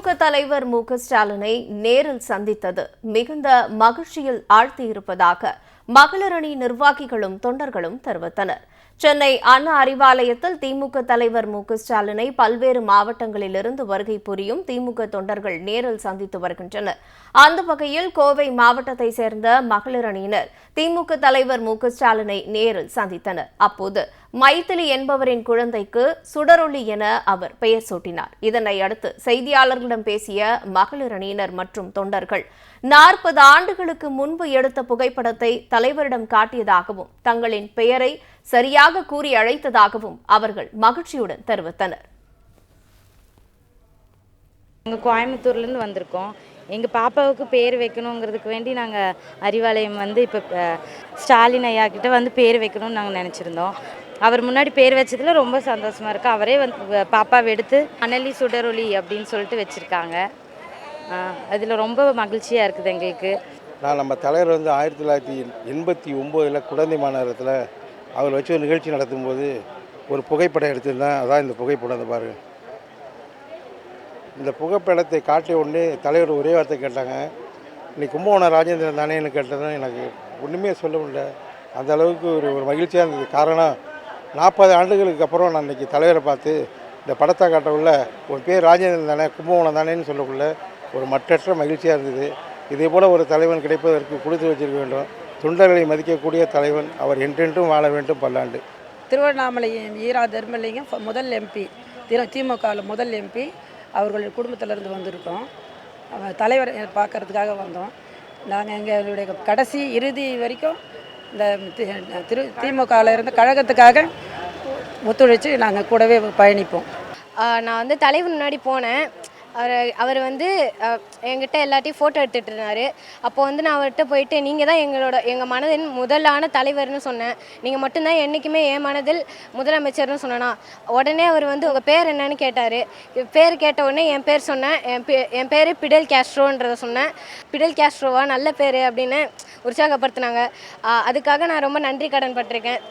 திமுக தலைவர் மு.க.ஸ்டாலினை நேரில் சந்தித்தது மிகுந்த மகிழ்ச்சியில் ஆழ்த்தியிருப்பதாக மகளிர் அணி நிர்வாகிகளும் தொண்டர்களும் தெரிவித்தனர். சென்னை அண்ணா அறிவாலயத்தில் திமுக தலைவர் மு.க.ஸ்டாலினை பல்வேறு மாவட்டங்களிலிருந்து வருகை புரியும் திமுக தொண்டர்கள் நேரில் சந்தித்து வருகின்றனர். அந்த வகையில் கோவை மாவட்டத்தை சேர்ந்த மகளிர் அணியினர் திமுக தலைவர் மு.க.ஸ்டாலினை நேரில் சந்தித்தனர். அப்போது மைதிலி என்பவரின் குழந்தைக்கு சுடரொளி என அவர் பெயர் சூட்டினார். இதனை அடுத்து செய்தியாளர்களிடம் பேசிய மகளிர் அணியினர் மற்றும் தொண்டர்கள் 40 ஆண்டுகளுக்கு முன்பு எடுத்த புகைப்படத்தை தலைவரிடம் காட்டியதாகவும் தங்களின் பெயரை சரியாக கூறி அழைத்ததாகவும் அவர்கள் மகிழ்ச்சியுடன் தெரிவித்தனர். கோயம்புத்தூர்லேருந்து வந்திருக்கோம். எங்கள் பாப்பாவுக்கு பேர் வைக்கணுங்கிறதுக்கு வேண்டி நாங்கள் அறிவாலயம் இப்போ ஸ்டாலின் ஐயா கிட்ட பேர் வைக்கணும்னு நாங்கள் நினச்சிருந்தோம். அவர் முன்னாடி பேர் வச்சதில் ரொம்ப சந்தோஷமாக இருக்குது. அவரே பாப்பாவை எடுத்து அனலி சுடரொளி அப்படின்னு சொல்லிட்டு வச்சுருக்காங்க. அதில் ரொம்ப மகிழ்ச்சியாக இருக்குது எங்களுக்கு. நம்ம தலைவர் 1989 குழந்தை மாநகரத்தில் அவர் வச்சு ஒரு நிகழ்ச்சி நடத்தும்போது ஒரு புகைப்படம் எடுத்திருந்தேன். அதான் இந்த புகைப்படம் பாருங்கள். இந்த புகைப்படத்தை காட்டிய உடனே தலைவர் ஒரே வார்த்தை கேட்டாங்க, இன்னைக்கு கும்பகோணம் ராஜேந்திரன் தானேன்னு கேட்டதும் எனக்கு ஒன்றுமே சொல்ல முடியல. அந்த அளவுக்கு ஒரு மகிழ்ச்சியாக இருந்தது. காரணம் 40 ஆண்டுகளுக்கு அப்புறம் நான் இன்றைக்கி தலைவரை பார்த்து இந்த படத்தை காட்டவுள்ள ஒரு பேர் ராஜேந்திரன் தானே கும்பகோணம் தானேன்னு சொல்லக்குள்ள ஒரு மற்றற்ற மகிழ்ச்சியாக இருந்தது. இதே போல் ஒரு தலைவன் கிடைப்பதற்கு கொடுத்து வச்சிருக்க வேண்டும். தொண்டர்களை மதிக்கக்கூடிய தலைவன் அவர் என்றென்றும் வாழ வேண்டும் பல்லாண்டு. திருவண்ணாமலை ஈரா தர்மலிங்கம் முதல் எம்பி, திமுகவில் முதல் எம்பி. அவர்கள் குடும்பத்திலேருந்து வந்திருக்கோம். தலைவர் பார்க்கறதுக்காக வந்தோம். நாங்கள் எங்களுடைய கடைசி இறுதி வரைக்கும் இந்த திமுகவில் இருந்த கழகத்துக்காக ஒத்துழைச்சு நாங்கள் கூடவே பயணிப்போம். நான் தலைவர் முன்னாடி போனேன். அவர் என்கிட்ட எல்லாத்தையும் ஃபோட்டோ எடுத்துகிட்டு இருந்தார். அப்போ நான் அவர்கிட்ட போயிட்டு நீங்கள் தான் எங்கள் மனதின் முதலான தலைவர்னு சொன்னேன். நீங்கள் மட்டும்தான் என்றைக்குமே என் மனதில் முதலமைச்சர்னு சொன்னேன்னா உடனே அவர் உங்கள் பேர் என்னன்னு கேட்டார். பேர் கேட்ட உடனே என் பேர் சொன்னேன். என் பேர் பிடல் கேஸ்ட்ரோன்றதை சொன்னேன். பிடல் கேஸ்ட்ரோவா நல்ல பேர் அப்படின்னு உற்சாகப்படுத்தினாங்க. அதுக்காக நான் ரொம்ப நன்றி கடன் பட்டிருக்கேன்.